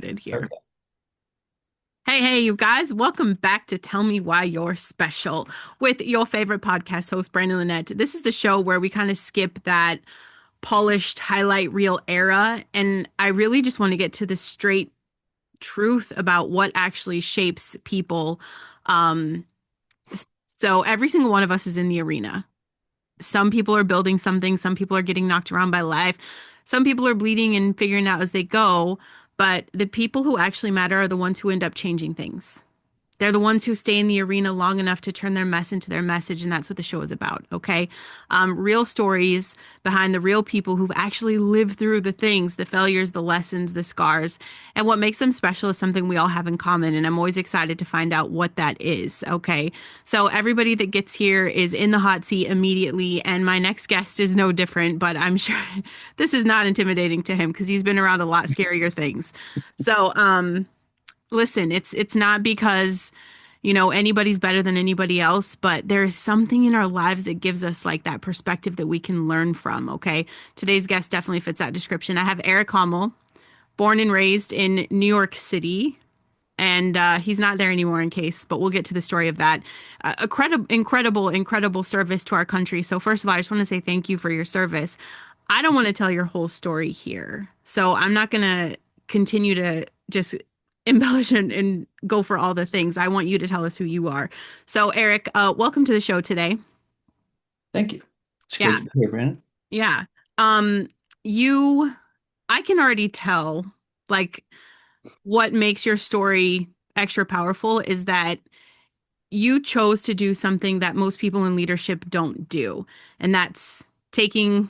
Here. Okay. Hey, you guys, welcome back to Tell Me Why You're Special with your favorite podcast host, Brandon Lynette. This is the show where we kind of skip that polished highlight reel era, and I really just want to get to the straight truth about what actually shapes people. Um, so every single one of us is in the arena. Some people are building something, some people are getting knocked around by life, some people are bleeding and figuring it out as they go, but the people who actually matter are the ones who end up changing things. They're the ones who stay in the arena long enough to turn their mess into their message, and that's what the show is about, okay? Real stories behind the real people who've actually lived through the things, the failures, the lessons, the scars, and what makes them special is something we all have in common, and I'm always excited to find out what that is, okay? So everybody that gets here is in the hot seat immediately, and my next guest is no different, but I'm sure this is not intimidating to him because he's been around a lot scarier things. So, listen, it's not because, anybody's better than anybody else, but there's something in our lives that gives us like that perspective that we can learn from, okay? Today's guest definitely fits that description. I have Eric Hommel, born and raised in New York City, and he's not there anymore in case, but we'll get to the story of that. Incredible service to our country. So first of all, I just want to say thank you for your service. I don't want to tell your whole story here, so I'm not going to continue to just embellish and go for all the things. I want you to tell us who you are. So Eric, welcome to the show today. Thank you. It's great Yeah, to be here, Brandon. yeah. Um, you, I can already tell, like, what makes your story extra powerful is that you chose to do something that most people in leadership don't do, and that's taking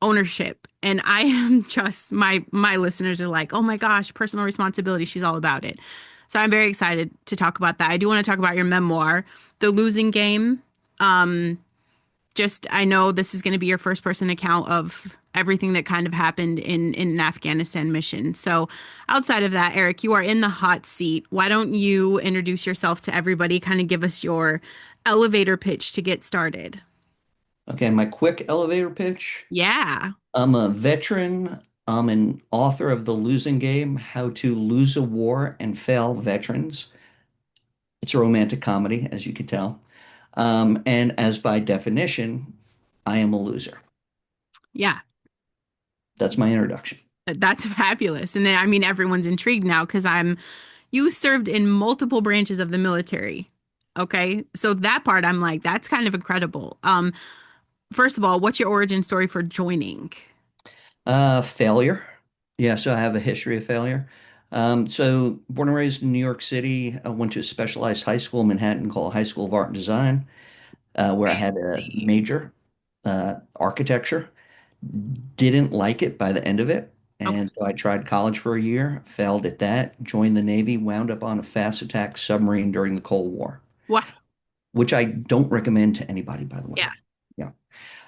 ownership. And I am just my listeners are like, "Oh my gosh, personal responsibility, she's all about it." So I'm very excited to talk about that. I do want to talk about your memoir, The Losing Game. Um just I know this is going to be your first person account of everything that kind of happened in an Afghanistan mission. So outside of that, Eric, you are in the hot seat. Why don't you introduce yourself to everybody, kind of give us your elevator pitch to get started? Okay, my quick elevator pitch. Yeah. I'm a veteran. I'm an author of The Losing Game, How to Lose a War and Fail Veterans. It's a romantic comedy, as you can tell. And as by definition, I am a loser. Yeah. That's my introduction. That's fabulous. And then, I mean, everyone's intrigued now because you served in multiple branches of the military. Okay. So that part, I'm like, that's kind of incredible. First of all, what's your origin story for joining? Failure. Yeah, so I have a history of failure. So born and raised in New York City, I went to a specialized high school in Manhattan called High School of Art and Design. Where I had a Fancy. major, architecture. Didn't like it by the end of it. Okay. And so I tried college for a year, failed at that, joined the Navy, wound up on a fast attack submarine during the Cold War, What? which I don't recommend to anybody, by the way. Yeah.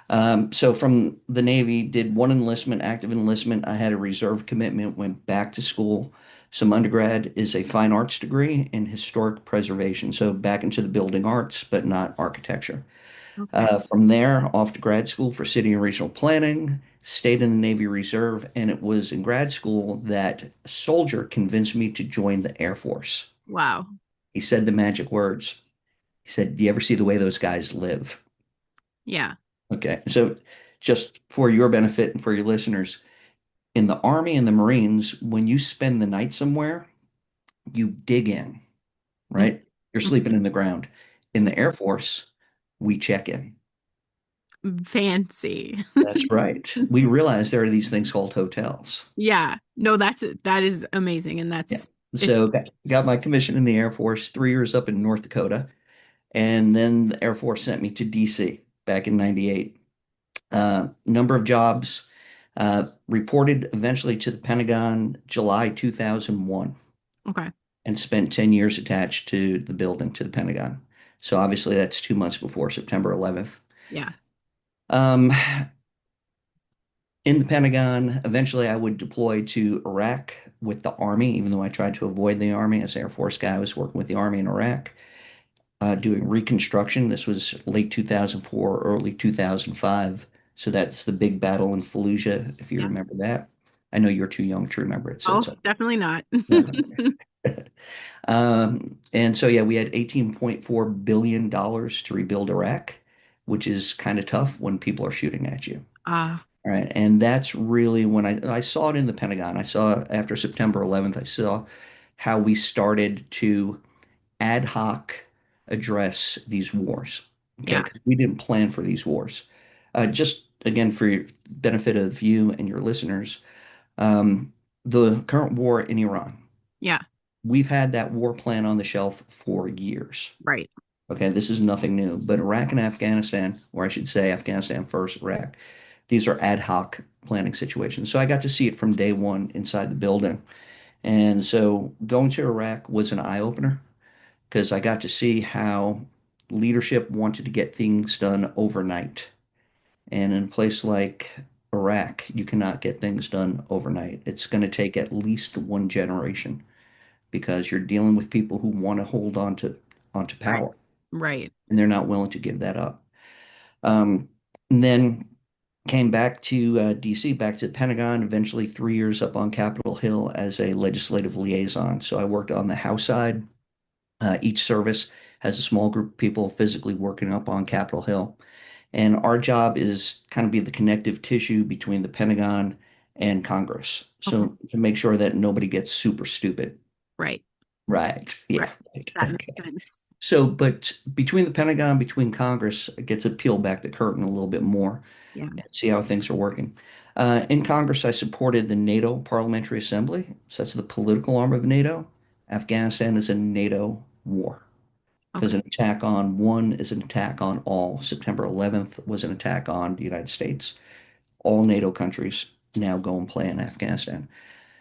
Yeah. So from the Navy, did one enlistment, active enlistment. I had a reserve commitment, went back to school. Some undergrad is a fine arts degree in historic preservation. So back into the building arts, but not architecture. Okay. From there, off to grad school for city and regional planning, stayed in the Navy Reserve, and it was in grad school that a soldier convinced me to join the Air Force. Wow. He said the magic words. He said, "Do you ever see the way those guys live?" Yeah. Okay, so just for your benefit and for your listeners, in the Army and the Marines, when you spend the night somewhere, you dig in, right? You're sleeping in the ground. In the Air Force, we check in. Fancy. That's right. We realize there are these things called hotels. Yeah. No, that is amazing. And Yeah. it's So got my commission in the Air Force, 3 years up in North Dakota. And then the Air Force sent me to DC back in 98. Number of jobs, reported eventually to the Pentagon July 2001 okay. and spent 10 years attached to the building, to the Pentagon. So obviously that's 2 months before September 11th. Yeah. Um, in the Pentagon. Eventually, I would deploy to Iraq with the Army, even though I tried to avoid the Army. As an Air Force guy, I was working with the Army in Iraq, doing reconstruction. This was late 2004, early 2005. So that's the big battle in Fallujah, if you Yeah. remember that. I know you're too young to remember it, so it's Oh, definitely not. yeah. And so yeah, we had $18.4 billion to rebuild Iraq, which is kind of tough when people are shooting at you. Ah, All right. And that's really when I saw it in the Pentagon. I saw after September 11th, I saw how we started to ad hoc address these wars. Okay. yeah, Because we didn't plan for these wars. Just again, for your benefit of you and your listeners, um, the current war in Iran, yeah, we've had that war plan on the shelf for years. right. Okay. This is nothing new. But Iraq and Afghanistan, or I should say Afghanistan first, Iraq, these are ad hoc planning situations. So I got to see it from day one inside the building. And so going to Iraq was an eye opener because I got to see how leadership wanted to get things done overnight. And in a place like Iraq, you cannot get things done overnight. It's going to take at least one generation because you're dealing with people who want to hold on to onto Right. power Right. and they're not willing to give that up. Um, and then came back to DC, back to the Pentagon, eventually 3 years up on Capitol Hill as a legislative liaison. So I worked on the House side. Each service has a small group of people physically working up on Capitol Hill. And our job is kind of be the connective tissue between the Pentagon and Congress. Okay. So to make sure that nobody gets super stupid. Right. Right. Right. Yeah. Right. That makes Okay. sense. So, but between the Pentagon, between Congress, it gets to peel back the curtain a little bit more Yeah. and see how things are working. In Congress, I supported the NATO Parliamentary Assembly. So that's the political arm of NATO. Afghanistan is a NATO war because Okay. an attack on one is an attack on all. September 11th was an attack on the United States. All NATO countries now go and play in Afghanistan.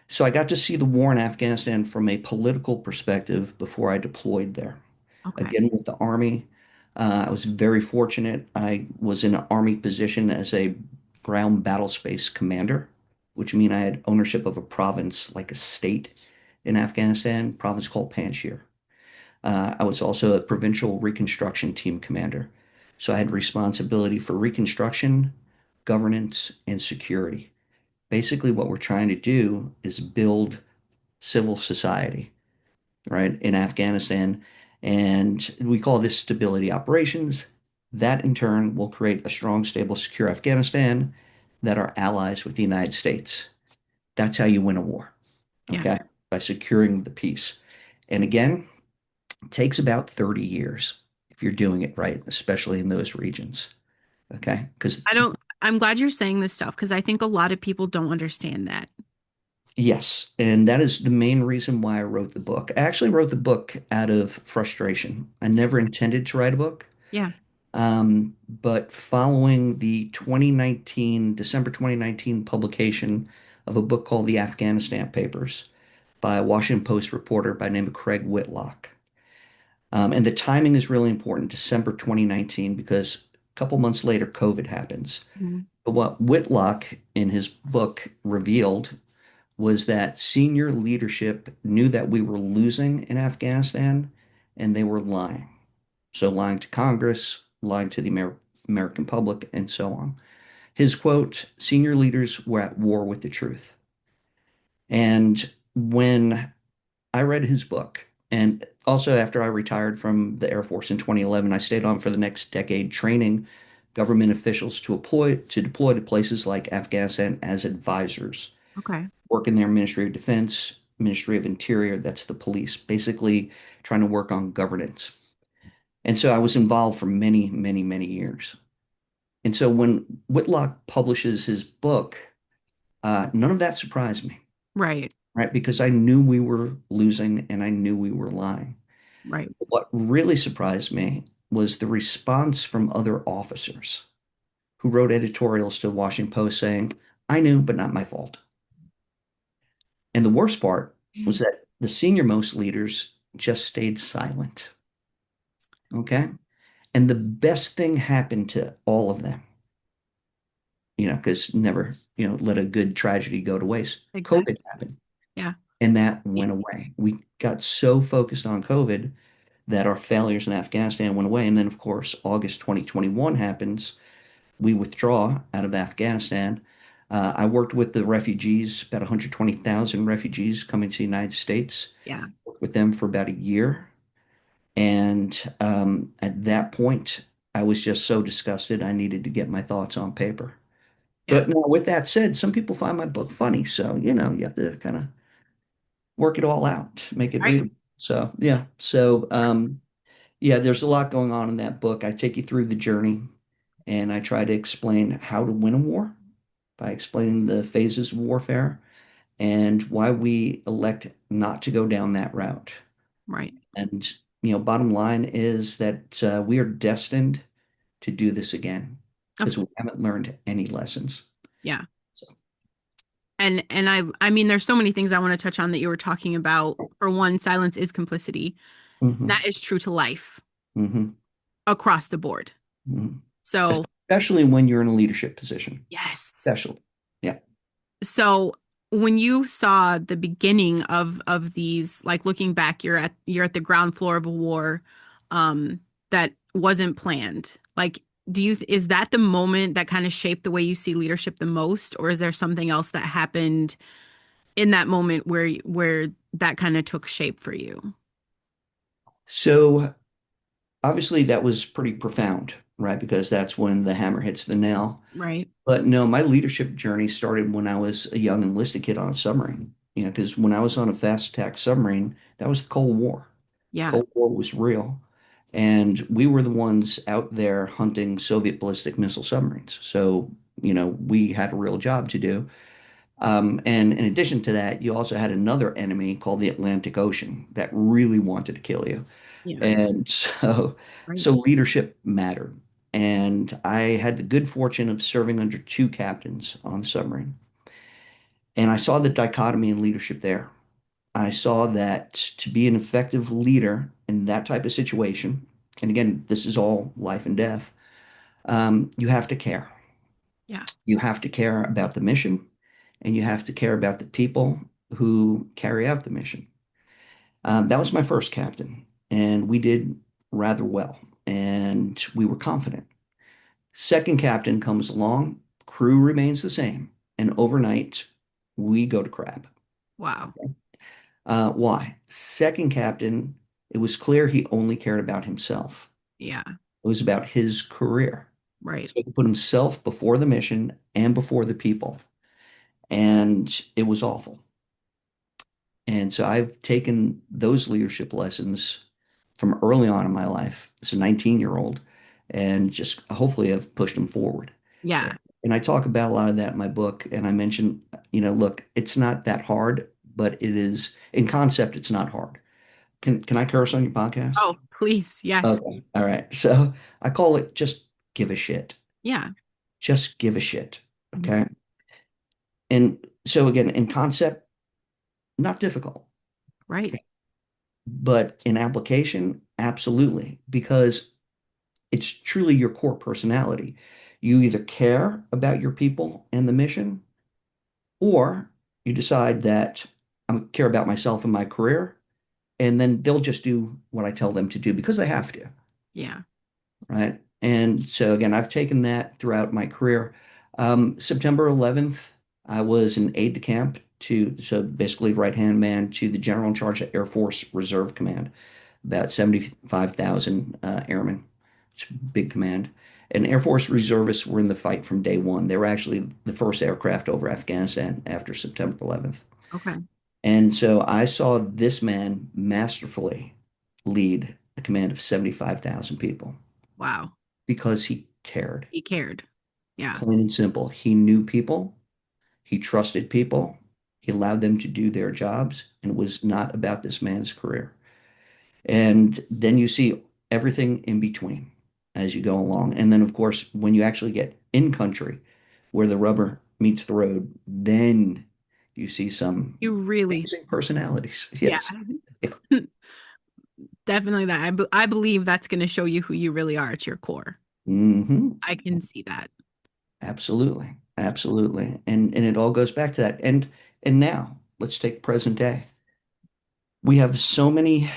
So I got to see the war in Afghanistan from a political perspective before I deployed there. Okay. Again, with the Army, I was very fortunate. I was in an Army position as a ground battle space commander, which means I had ownership of a province like a state in Afghanistan, province called Panjshir. I was also a Provincial Reconstruction Team commander. So I had responsibility for reconstruction, governance, and security. Basically, what we're trying to do is build civil society, right, in Afghanistan. And we call this stability operations. That in turn will create a strong, stable, secure Afghanistan that are allies with the United States. That's how you win a war, Yeah. okay? By securing the peace. And again, it takes about 30 years if you're doing it right, especially in those regions, okay? Because I don't, I'm glad you're saying this stuff because I think a lot of people don't understand that. yes, and that is the main reason why I wrote the book. I actually wrote the book out of frustration. I never intended to write a book. Yeah. But following the 2019, December 2019 publication of a book called The Afghanistan Papers by a Washington Post reporter by the name of Craig Whitlock. And the timing is really important, December 2019, because a couple months later, COVID happens. Mhm. But what Whitlock in his book revealed was that senior leadership knew that we were losing in Afghanistan and they were lying. So lying to Congress, lying to the American public, and so on. His quote, senior leaders were at war with the truth. And when I read his book, and also after I retired from the Air Force in 2011, I stayed on for the next decade training government officials to deploy to places like Afghanistan as advisors, Okay. work in their Ministry of Defense, Ministry of Interior, that's the police, basically trying to work on governance. And so I was involved for many, many, many years. And so when Whitlock publishes his book, none of that surprised me, Right. right? Because I knew we were losing and I knew we were lying. Right. What really surprised me was the response from other officers who wrote editorials to the Washington Post saying, I knew, but not my fault. And the worst part was that the senior most leaders just stayed silent. Okay. And the best thing happened to all of them, because never, let a good tragedy go to waste. Exactly. COVID happened Yeah. and that went away. We got so focused on COVID that our failures in Afghanistan went away. And then, of course, August 2021 happens. We withdraw out of Afghanistan. I worked with the refugees, about 120,000 refugees coming to the United States. Yeah. Worked with them for about a year. And at that point, I was just so disgusted, I needed to get my thoughts on paper. Yeah. But no, with that said, some people find my book funny. So, you have to kind of work it all out, make it Right. readable. So, yeah. So, yeah, there's a lot going on in that book. I take you through the journey and I try to explain how to win a war by explaining the phases of warfare and why we elect not to go down that route. Right. And, bottom line is that we are destined to do this again Of because we course. haven't learned any lessons. Yeah. So, And I mean there's so many things I want to touch on that you were talking about. For one, silence is complicity. hmm That is true to life hmm across the board. hmm So, Especially when you're in a leadership position. yes. Especially. Yeah. So when you saw the beginning of these, like looking back, you're at the ground floor of a war that wasn't planned. Like, is that the moment that kind of shaped the way you see leadership the most, or is there something else that happened in that moment where that kind of took shape for you? So obviously that was pretty profound, right? Because that's when the hammer hits the nail. Right. But no, my leadership journey started when I was a young enlisted kid on a submarine. Because when I was on a fast attack submarine, that was the Cold War. Yeah. Cold War was real. And we were the ones out there hunting Soviet ballistic missile submarines. So, we had a real job to do. And in addition to that, you also had another enemy called the Atlantic Ocean that really wanted to kill you. Yeah. And so, Right. so leadership mattered. And I had the good fortune of serving under two captains on the submarine. And I saw the dichotomy in leadership there. I saw that to be an effective leader in that type of situation, and again, this is all life and death, you have to care. Yeah. You have to care about the mission, and you have to care about the people who carry out the mission. That was my first captain, and we did rather well, and we were confident. Second captain comes along, crew remains the same, and overnight we go to crap. Wow. Why? Second captain, it was clear he only cared about himself. Yeah. It was about his career. Right. So he put himself before the mission and before the people. And it was awful. And so I've taken those leadership lessons from early on in my life as a 19-year-old and just hopefully I've pushed them forward. Yeah. And I talk about a lot of that in my book. And I mentioned, look, it's not that hard, but it is in concept, it's not hard. Can I curse on your podcast? Oh, please. Yes. Okay. All right. So I call it just give a shit. Yeah. Just give a shit. Mhm. Okay. And so again, in concept, not difficult. Right. Okay. But in application, absolutely, because it's truly your core personality. You either care about your people and the mission, or you decide that I care about myself and my career, and then they'll just do what I tell them to do because they have to. Yeah. Right? And so again, I've taken that throughout my career. September 11th, I was an aide de camp so basically right-hand man to the general in charge of Air Force Reserve Command, about 75,000 airmen. It's a big command. And Air Force reservists were in the fight from day one. They were actually the first aircraft over Afghanistan after September 11th. Okay. And so I saw this man masterfully lead a command of 75,000 people Wow. because he cared. He cared. Yeah. Plain and simple. He knew people, he trusted people, he allowed them to do their jobs, and it was not about this man's career. And then you see everything in between as you go along. And then, of course, when you actually get in country where the rubber meets the road, then you see some You really, amazing personalities. yeah, Yes. definitely that. I believe that's going to show you who you really are at your core. hmm I can see that. Absolutely. Absolutely. And it all goes back to that. And now let's take present day. We have so many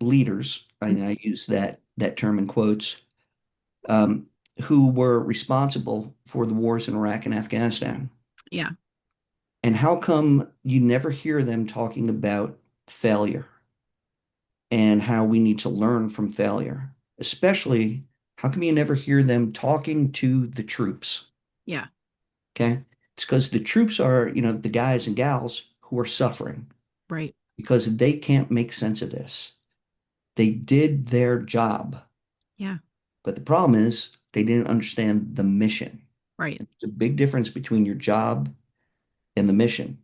leaders, and I use that term in quotes, um, who were responsible for the wars in Iraq and Afghanistan. Yeah. And how come you never hear them talking about failure and how we need to learn from failure? Especially, how come you never hear them talking to the troops? Yeah. Okay. It's because the troops are, the guys and gals who are suffering Right. because they can't make sense of this. They did their job, Yeah. but the problem is they didn't understand the mission. Right. It's a big difference between your job and the mission.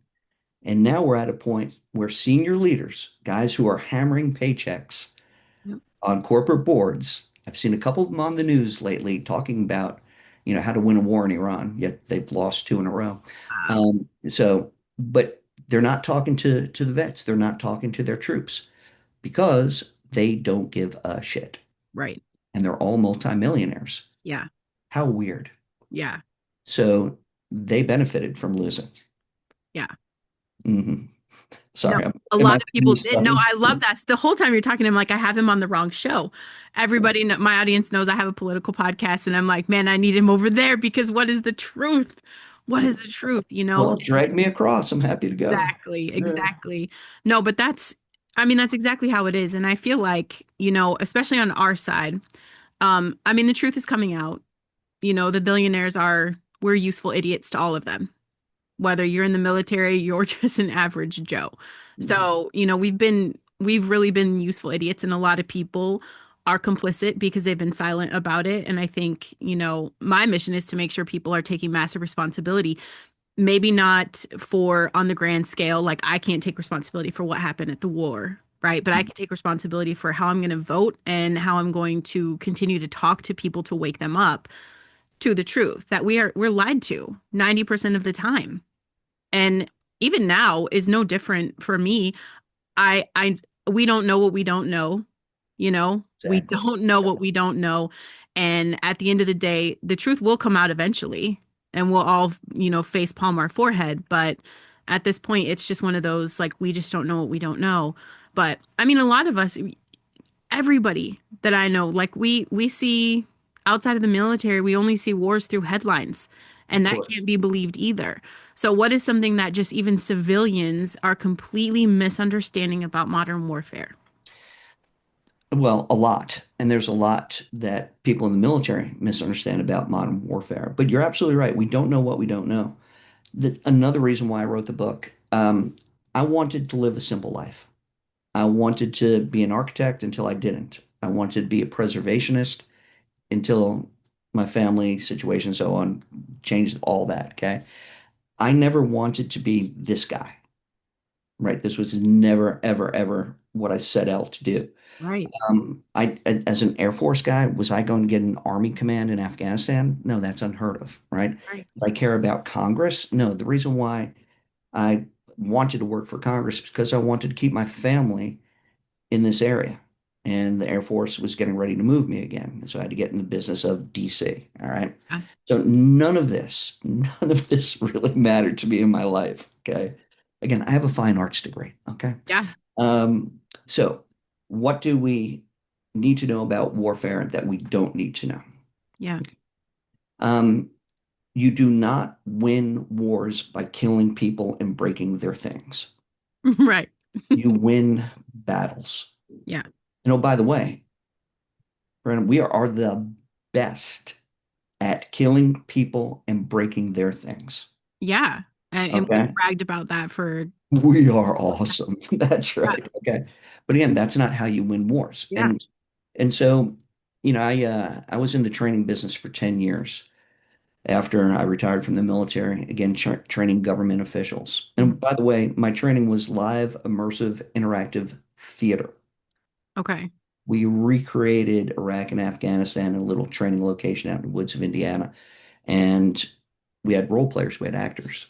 And now we're at a point where senior leaders, guys who are hammering paychecks Yep. on corporate boards, I've seen a couple of them on the news lately talking about, how to win a war in Iran, yet they've lost two in a row. Wow. But they're not talking to the vets. They're not talking to their troops because they don't give a shit. Right. And they're all multimillionaires. Yeah. How weird. Yeah. So they benefited from losing. Yeah. Hmm. No, Sorry, a am lot I of being people did. No, stubborn? I love that. The whole time you're talking, I'm like, I have him on the wrong show. Everybody, my audience knows I have a political podcast, and I'm like, man, I need him over there because what is the truth? What is the truth? Well, And drag me across. I'm happy to go. exactly, Yeah. exactly. No, but I mean, that's exactly how it is. And I feel like, especially on our side, I mean, the truth is coming out. The billionaires we're useful idiots to all of them, whether you're in the military, you're just an average Joe. So, we've really been useful idiots, and a lot of people are complicit because they've been silent about it. And I think, my mission is to make sure people are taking massive responsibility. Maybe not for on the grand scale, like I can't take responsibility for what happened at the war, right? But I can take responsibility for how I'm going to vote and how I'm going to continue to talk to people to wake them up to the truth that we're lied to 90% of the time. And even now is no different for me. I we don't know what we don't know, we Exactly. don't know what we don't know. And at the end of the day, the truth will come out eventually and we'll all, face palm our forehead. But at this point, it's just one of those like we just don't know what we don't know. But I mean, a lot of us, everybody that I know, like we see outside of the military, we only see wars through headlines, Of and that course. can't be believed either. So what is something that just even civilians are completely misunderstanding about modern warfare? Well, a lot. And there's a lot that people in the military misunderstand about modern warfare. But you're absolutely right. We don't know what we don't know. Another reason why I wrote the book, I wanted to live a simple life. I wanted to be an architect until I didn't. I wanted to be a preservationist until my family situation and so on changed all that. Okay. I never wanted to be this guy, right? This was never, ever, ever what I set out to do. Right. As an Air Force guy, was I going to get an Army command in Afghanistan? No, that's unheard of, right? Right. Did I care about Congress? No, the reason why I wanted to work for Congress is because I wanted to keep my family in this area. And the Air Force was getting ready to move me again. So I had to get in the business of DC. All right. Yeah. So none of this really mattered to me in my life. Okay. Again, I have a fine arts degree. Okay. Yeah. So what do we need to know about warfare that we don't need to know? Yeah. Um, you do not win wars by killing people and breaking their things. Right. You win battles. Yeah. By the way, Brandon, we are the best at killing people and breaking their things. Yeah. And we've Okay. bragged about that for We are awesome. That's right. Okay. But again, that's not how you win wars. yeah. And so, I was in the training business for 10 years after I retired from the military, again, training government officials. Mhm. And by the way, my training was live, immersive, interactive theater. Okay. We recreated Iraq and Afghanistan in a little training location out in the woods of Indiana. And we had role players, we had actors.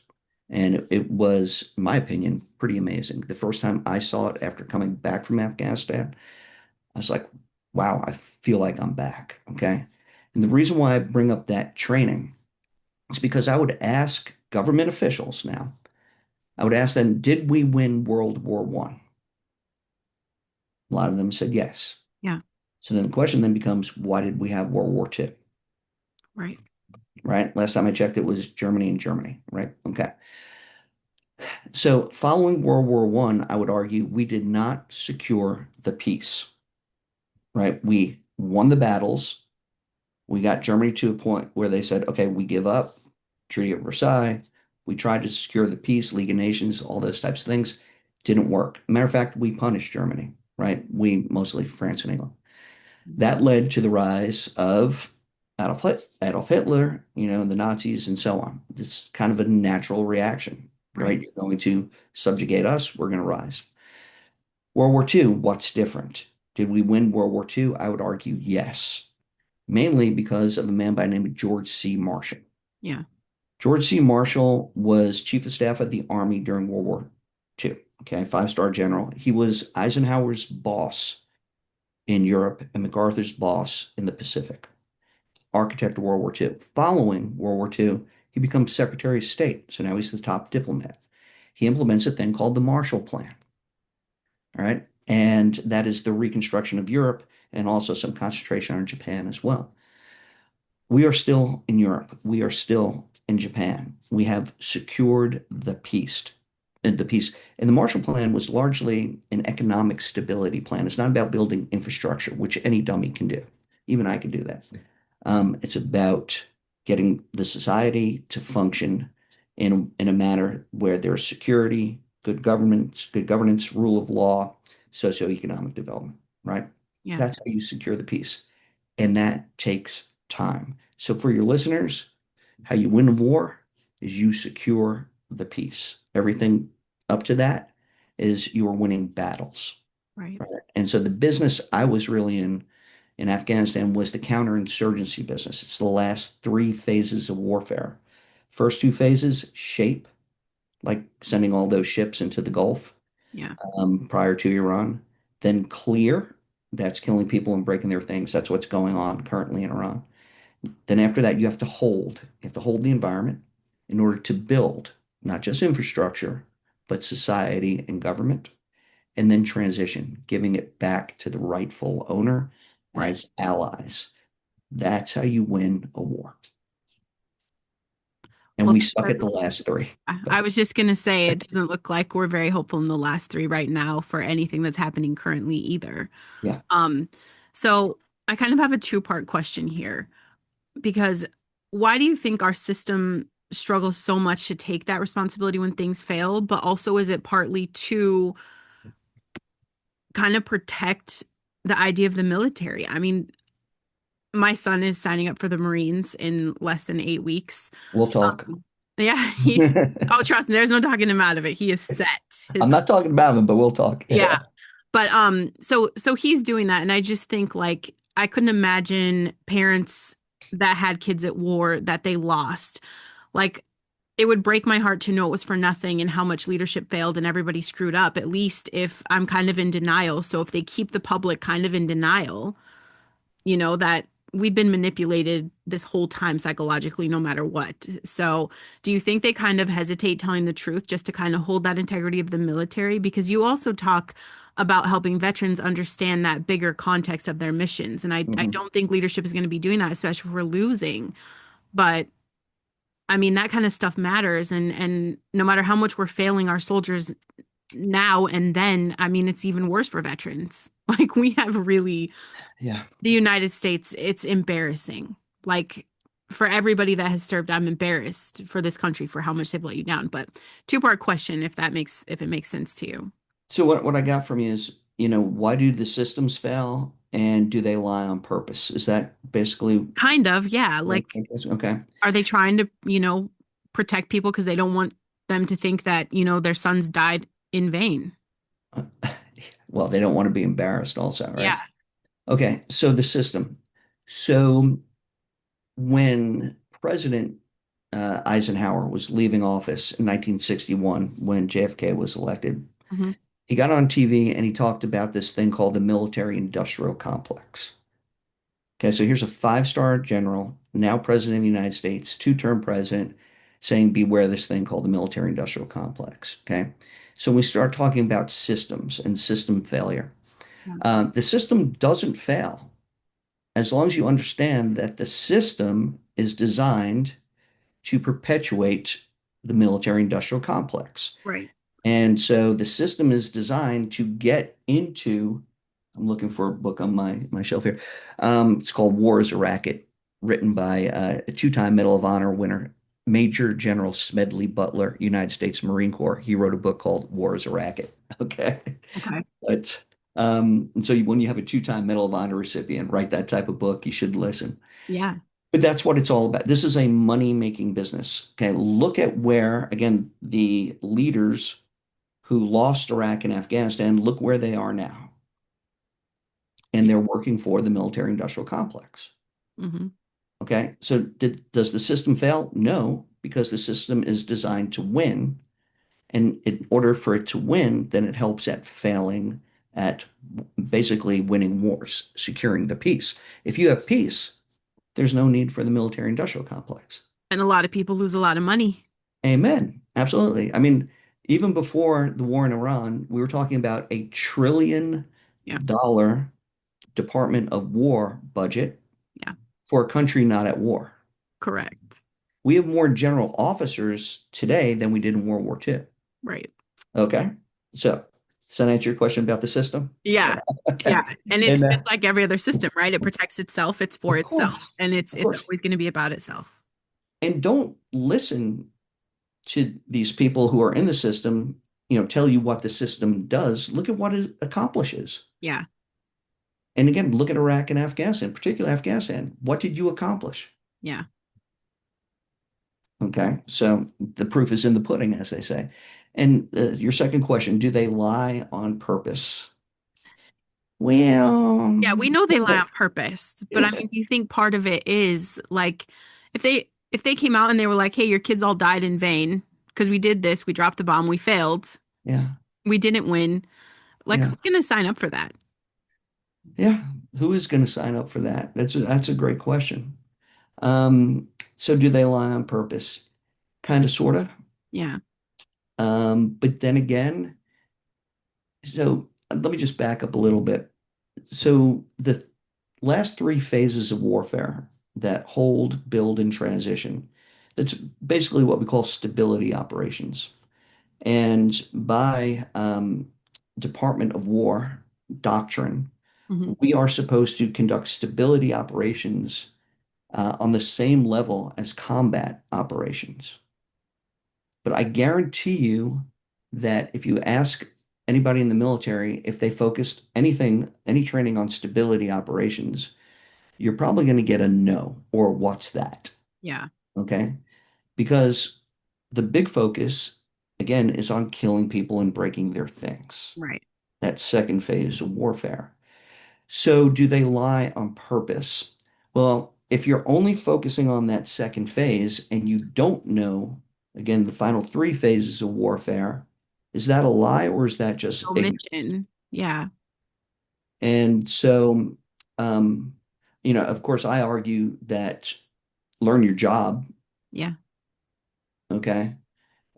And it was, in my opinion, pretty amazing. The first time I saw it after coming back from Afghanistan, I was like, wow, I feel like I'm back. Okay. And the reason why I bring up that training is because I would ask government officials now, I would ask them, did we win World War One? A lot of them said yes. Yeah. So then the question then becomes, why did we have World War Two? Right. right? Last time I checked, it was Germany and Germany, right? Okay. So following World War I, I would argue we did not secure the peace, right? We won the battles. We got Germany to a point where they said, okay, we give up. Treaty of Versailles. We tried to secure the peace, League of Nations, all those types of things. Didn't work. Matter of fact, we punished Germany, right? We mostly France and England. That led to the rise of Adolf Hitler, the Nazis and so on. It's kind of a natural reaction, right? Right. You're going to subjugate us, we're going to rise. World War II, what's different? Did we win World War II? I would argue yes, mainly because of a man by the name of George C. Marshall. Yeah. George C. Marshall was chief of staff of the Army during World War II. Okay, five-star general. He was Eisenhower's boss in Europe and MacArthur's boss in the Pacific, architect of World War II. Following World War II, he becomes Secretary of State. So now he's the top diplomat. He implements a thing called the Marshall Plan. All right. And that is the reconstruction of Europe and also some concentration on Japan as well. We are still in Europe. We are still in Japan. We have secured the peace. And the Marshall Plan was largely an economic stability plan. It's not about building infrastructure, which any dummy can do. Even I can do that. It's about getting the society to function in a manner where there's security, good governance, rule of law, socioeconomic development, right? Yeah. That's how you secure the peace. And that takes time. So for your listeners, how you win a war is you secure the peace. Everything up to that is you are winning battles. Right. Right? And so the business I was really in Afghanistan was the counterinsurgency business. It's the last three phases of warfare. First two phases, shape, like sending all those ships into the Gulf Yeah. prior to Iran. Then clear, that's killing people and breaking their things. That's what's going on currently in Iran. Then after that, you have to hold. You have to hold the environment in order to build not just infrastructure, but society and government, and then transition, giving it back to the rightful owner Right. as allies. That's how you win a war. And Well, we thanks suck for at the last three. I was just gonna say it doesn't look like we're very hopeful in the last three right now for anything that's happening currently either. Yeah. Um, so I kind of have a two-part question here because why do you think our system struggles so much to take that responsibility when things fail, but also is it partly to kind of protect the idea of the military? I mean, my son is signing up for the Marines in less than 8 weeks. We'll talk. Yeah, oh, I'm trust me, there's no talking him out of it. He is set. His not talking about him, but we'll talk. Yeah. Yeah. But so he's doing that and I just think like I couldn't imagine parents that had kids at war that they lost. Like it would break my heart to know it was for nothing and how much leadership failed and everybody screwed up, at least if I'm kind of in denial. So if they keep the public kind of in denial, that we've been manipulated this whole time psychologically, no matter what. So, do you think they kind of hesitate telling the truth just to kind of hold that integrity of the military? Because you also talk about helping veterans understand that bigger context of their missions. And I Mhm. don't think leadership is going to be doing that, especially if we're losing. But I mean, that kind of stuff matters. And no matter how much we're failing our soldiers now and then, I mean, it's even worse for veterans. Like we have really Yeah. the United States, it's embarrassing. Like for everybody that has served, I'm embarrassed for this country for how much they've let you down. But two-part question, if it makes sense to you. So what I got from you is, why do the systems fail and do they lie on purpose? Is that basically Kind of, yeah. Like, okay? are they trying to, protect people because they don't want them to think that, their sons died in vain? Well, they don't want to be embarrassed also, right? Yeah. Okay, so the system. So when President Eisenhower was leaving office in 1961, when JFK was elected, Hmm. he got on TV and he talked about this thing called the military industrial complex. Okay, so here's a five-star general, now president of the United States, two-term president, saying, beware this thing called the military industrial complex. Okay, so we start talking about systems and system failure. Yeah. The system doesn't fail. as long as you understand that the system is designed to perpetuate the military industrial complex. Right. And so the system is designed to get into, I'm looking for a book on my shelf here. It's called War is a Racket, written by a two-time Medal of Honor winner, Major General Smedley Butler, United States Marine Corps. He wrote a book called War is a Racket. Okay. Okay. But and so when you have a two-time Medal of Honor recipient write that type of book, you should listen. Yeah. But that's what it's all about. This is a money-making business. Okay. Look at where, again, the leaders who lost Iraq and Afghanistan, look where they are now. And they're working for the military industrial complex. Mm-hmm. Okay. So does the system fail? No, because the system is designed to win. And in order for it to win, then it helps at failing at basically winning wars, securing the peace. If you have peace, there's no need for the military industrial complex. And a lot of people lose a lot of money. Amen. Absolutely. I mean, even before the war in Iran, we were talking about Yeah. $1 trillion Department of War budget Yeah. for a country not at war. Correct. We have more general officers today than we did in World War II. Right. Okay. So, does that answer your question about the system? Yeah. Okay. Yeah. And it's And just like every other system, right? It protects itself, it's for itself, and it's of it's course. always going to be about itself. And don't listen to these people who are in the system, tell you what the system does. Look at what it accomplishes. Yeah. And again, look at Iraq and Afghanistan, particularly Afghanistan. What did you accomplish? Yeah. Okay. So the proof is in the pudding, as they say. And your second question, do they lie on purpose? Well, Yeah, we know they lie on purpose, but I mean, do you think part of it is like if they came out and they were like, "Hey, your kids all died in vain because we did this, we dropped the bomb, we failed, yeah, we didn't win." Like, yeah, who's gonna sign up for that? yeah. Who is going to sign up for that? That's a great question. Um, so do they lie on purpose? Kind of, sort of. Yeah. But then again, so let me just back up a little bit. So the last three phases of warfare that hold, build, and transition, that's basically what we call stability operations. And by Department of War doctrine, Hmm. we are supposed to conduct stability operations on the same level as combat operations. But I guarantee you that if you ask anybody in the military if they focused any training on stability operations, you're probably going to get a no or what's that? Yeah. Okay. Because the big focus, again, is on killing people and breaking their things. Right. That second phase of warfare. So do they lie on purpose? Well, if you're only focusing on that second phase and you don't know, again, the final three phases of warfare, is that a lie or is that just ignorant? Omission. Yeah. And so, um, of course, I argue that learn your job, Yeah. okay?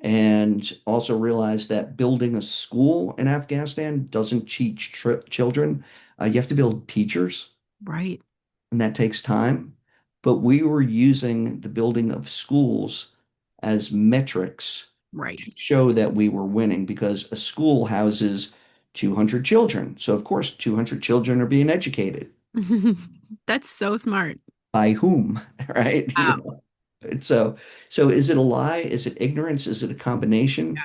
And also realize that building a school in Afghanistan doesn't teach children. You have to build teachers. Right. And that takes time. But we were using the building of schools as metrics Right. to show that we were winning because a school houses 200 children. So, of course, 200 children are being educated. That's so smart. By whom? Right? Wow. So is it a lie? Is it ignorance? Is it a combination? Yeah.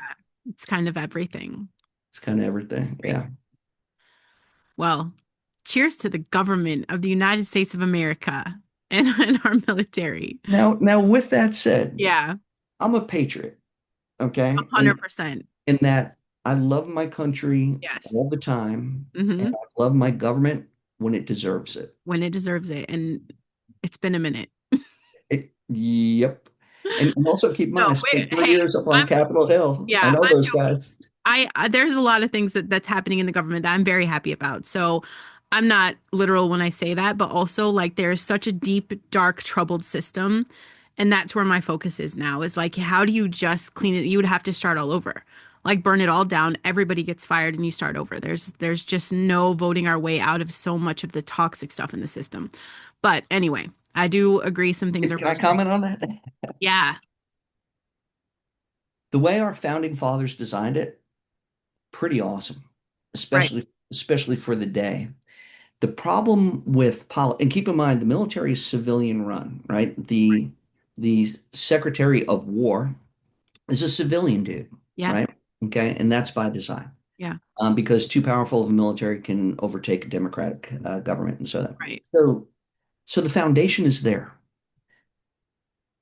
It's kind of everything. It's kind of everything. Right. Yeah. Well, cheers to the government of the United States of America and our military. Now, with that said, Yeah. I'm a patriot, okay? And 100%. in that I love my country Yes. all the time, and Hmm. I love my government when it deserves it. When it deserves it. And it's been a minute. Yep. And also keep in mind, No, I spent wait, three hey, years up on I'm Capitol Hill. I yeah, know I'm those joking. guys. There's a lot of things that's happening in the government that I'm very happy about. So I'm not literal when I say that, but also like there's such a deep, dark, troubled system. And that's where my focus is now is like, how do you just clean it? You would have to start all over. like burn it all down, everybody gets fired and you start over. There's just no voting our way out of so much of the toxic stuff in the system. But anyway, I do agree some things are Can I really great. comment on that? Yeah, The way our founding fathers designed it, pretty awesome, right. especially for the day. The problem with and keep in mind the military is civilian run, right? The Secretary of War is a civilian dude, Yeah, right? Okay, and that's by design. yeah, Because too powerful of a military can overtake a democratic government, and right. so so the foundation is there.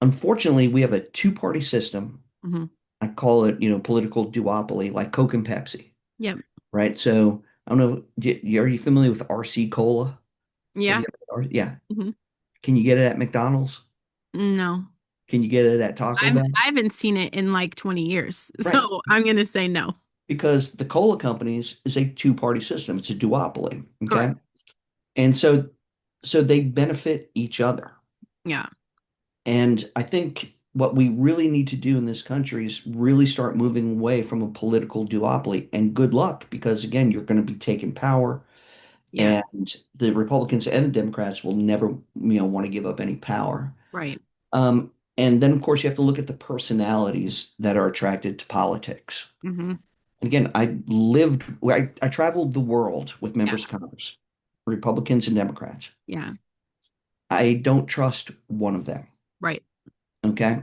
Unfortunately, we have a two-party system. Hmm. I call it, political duopoly, like Coke and Pepsi, Yep. right? So I don't know, are you familiar with RC Cola? Have Yeah. you ever, yeah. Hmm. Can you get it at McDonald's? No. Can you get it at Taco Bell? I haven't seen it in like 20 years. Right. So I'm gonna say no. Because the cola companies is a two-party system. It's a duopoly. Correct. Okay. And so they benefit each other. Yeah. And I think what we really need to do in this country is really start moving away from a political duopoly. And good luck, because again, you're going to be taking power, Yeah. and the Republicans and the Democrats will never, want to give up any power. Right. And then, of course, you have to look at the personalities that are attracted to politics. Hmm. And again, I traveled the world with Yeah. members of Congress, Republicans and Democrats. Yeah. I don't trust one of them. Right. Okay.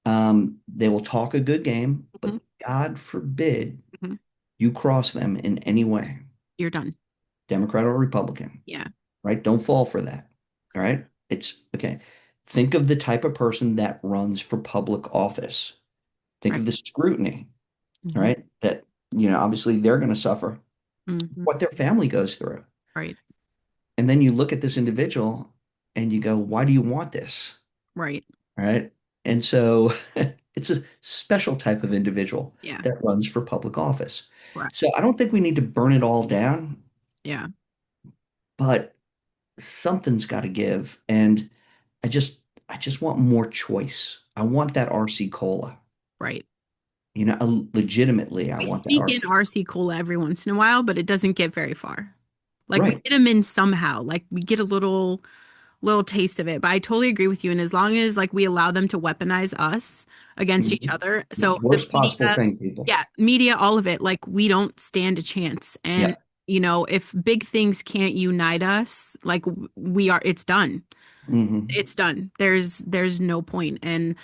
They will talk a good game, Hmm. but God forbid Hmm. you cross them in any way, You're done. Democrat or Republican, Yeah. right? Don't fall for that. All right. It's okay. Think of the type of person that runs for public office. Think Right. of the scrutiny, all Hmm. right? That, obviously they're going to suffer Hmm. what their family goes through. Right. And then you look at this individual and you go, why do you want this? Right. All right. And so it's a special type of individual Yeah. that runs for public office. Right. So I don't think we need to burn it all down, Yeah. but something's got to give. And I just I just want more choice. I want that RC cola. Right. Legitimately, I We want that sneak in RC. RC Cola every once in a while, but it doesn't get very far. Like we Right. get them in somehow. Like we get a little taste of it. But I totally agree with you. And as long as like we allow them to weaponize us against each Mhm. other, Yeah, so the worst possible media, thing, people. yeah, media, all of it, like we don't stand a chance. And Yeah. if big things can't unite us, like we are, it's done. Hmm. It's done. There's no point. And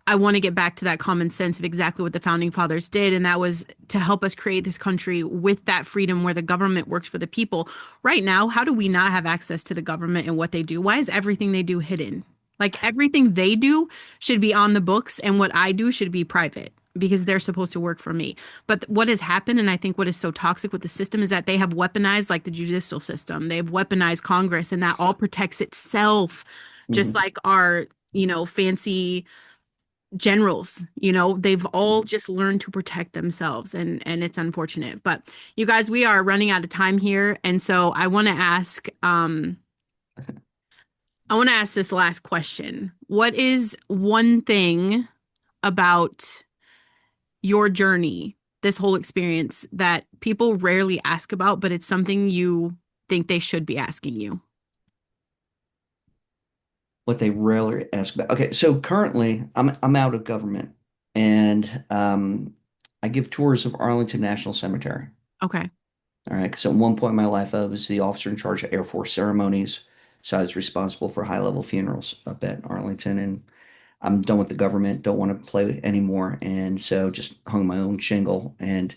I want to get back to that common sense of exactly what the founding fathers did, and that was to help us create this country with that freedom where the government works for the people. Right now, how do we not have access to the government and what they do? Why is everything they do hidden? Like everything they do should be on the books, and what I do should be private because they're supposed to work for me. But what has happened, and I think what is so toxic with the system, is that they have weaponized like the judicial system. They've weaponized Congress, and that all protects itself, just Hmm. like our, fancy generals, they've all just learned to protect themselves, and it's unfortunate. But you guys, we are running out of time here, and so I want to ask this last question. What is one thing about your journey, this whole experience, that people rarely ask about, but it's something you think they should be asking you? What they rarely ask about. Okay, so currently I'm out of government, and I give tours of Arlington National Cemetery. Okay. All right, because at one point in my life I was the officer in charge of Air Force ceremonies, so I was responsible for high-level funerals up at Arlington, and I'm done with the government, don't want to play anymore, and so just hung my own shingle. And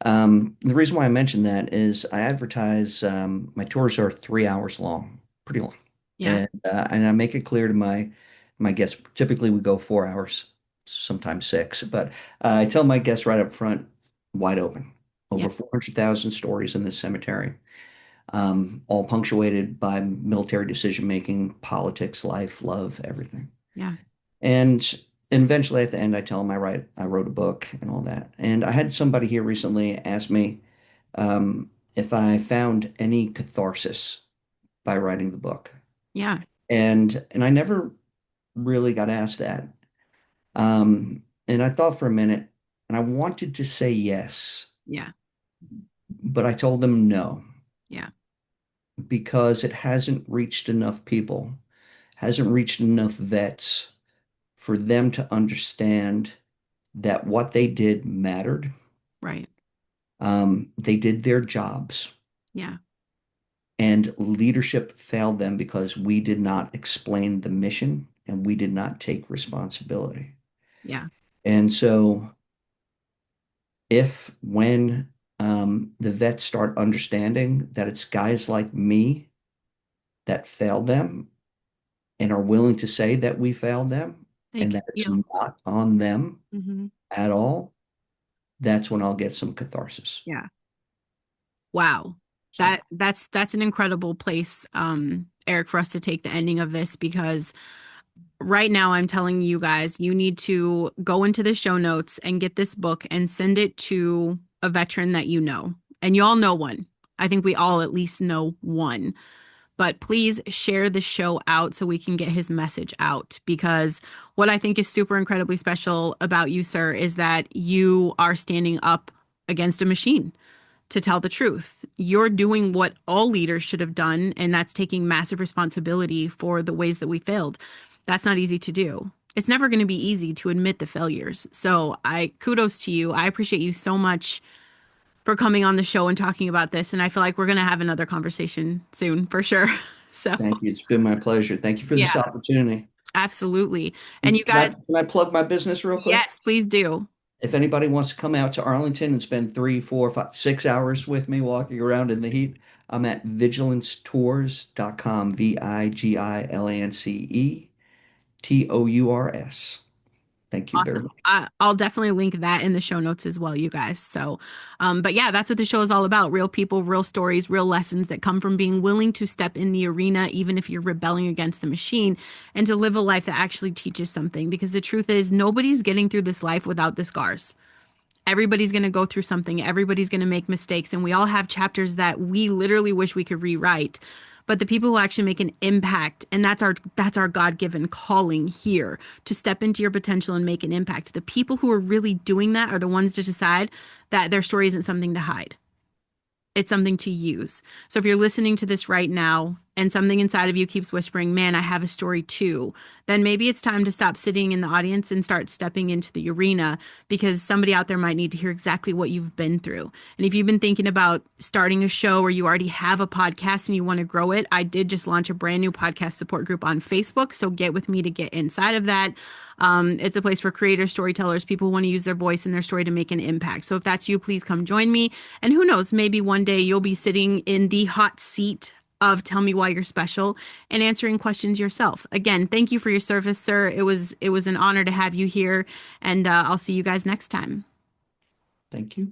the reason why I mentioned that is I advertise my tours are 3 hours long, pretty long, Yeah. and I make it clear to my guests. Typically, we go 4 hours, sometimes six, but I tell my guests right up front, wide open. Yeah. Over 400,000 stories in this cemetery, all punctuated by military decision making, politics, life, love, everything. Yeah. And eventually at the end, I tell them I wrote a book and all that. And I had somebody here recently ask me if I found any catharsis by writing the book. Yeah. And I never really got asked that. And I thought for a minute, And I wanted to say yes, Yeah. but I told them no Yeah. because it hasn't reached enough people, hasn't reached enough vets for them to understand that what they did mattered. Right. They did their jobs, Yeah. and leadership failed them because we did not explain the mission and we did not take responsibility. Yeah. And so, if when the vets start understanding that it's guys like me that failed them and are willing to say that we failed them They and can that it's feel. not on them Hmm. at all, that's when I'll get some catharsis. Yeah. Wow. So, That's an incredible place, Eric, for us to take the ending of this because right now I'm telling you guys, you need to go into the show notes and get this book and send it to a veteran that you know. And you all know one. I think we all at least know one. But please share the show out so we can get his message out. Because what I think is super incredibly special about you, sir, is that you are standing up against a machine to tell the truth. You're doing what all leaders should have done, and that's taking massive responsibility for the ways that we failed. That's not easy to do. It's never going to be easy to admit the failures. So I kudos to you. I appreciate you so much for coming on the show and talking about this. And I feel like we're going to have another conversation soon for sure. So, thank you. It's been my pleasure. Thank you for this yeah, opportunity. absolutely. And And you guys, can I plug my business real quick? yes, please do. If anybody wants to come out to Arlington and spend 3, 4, 5, 6 hours with me walking around in the heat, I'm at vigilancetours.com, VIGILANCETOURS. Thank you very Awesome. much. I'll definitely link that in the show notes as well, you guys. So, but yeah, that's what the show is all about. Real people, real stories, real lessons that come from being willing to step in the arena, even if you're rebelling against the machine, and to live a life that actually teaches something. Because the truth is, nobody's getting through this life without the scars. Everybody's going to go through something. Everybody's going to make mistakes. And we all have chapters that we literally wish we could rewrite. But the people who actually make an impact, and that's our God-given calling here to step into your potential and make an impact. The people who are really doing that are the ones to decide that their story isn't something to hide. It's something to use. So if you're listening to this right now and something inside of you keeps whispering, man, I have a story too, then maybe it's time to stop sitting in the audience and start stepping into the arena because somebody out there might need to hear exactly what you've been through. And if you've been thinking about starting a show or you already have a podcast and you want to grow it, I did just launch a brand new podcast support group on Facebook. So get with me to get inside of that. It's a place for creators, storytellers, people who want to use their voice and their story to make an impact. So if that's you, please come join me. And who knows, maybe one day you'll be sitting in the hot seat of Tell Me Why You're Special and answering questions yourself. Again, thank you for your service, sir. It was an honor to have you here, and I'll see you guys next time. Thank you.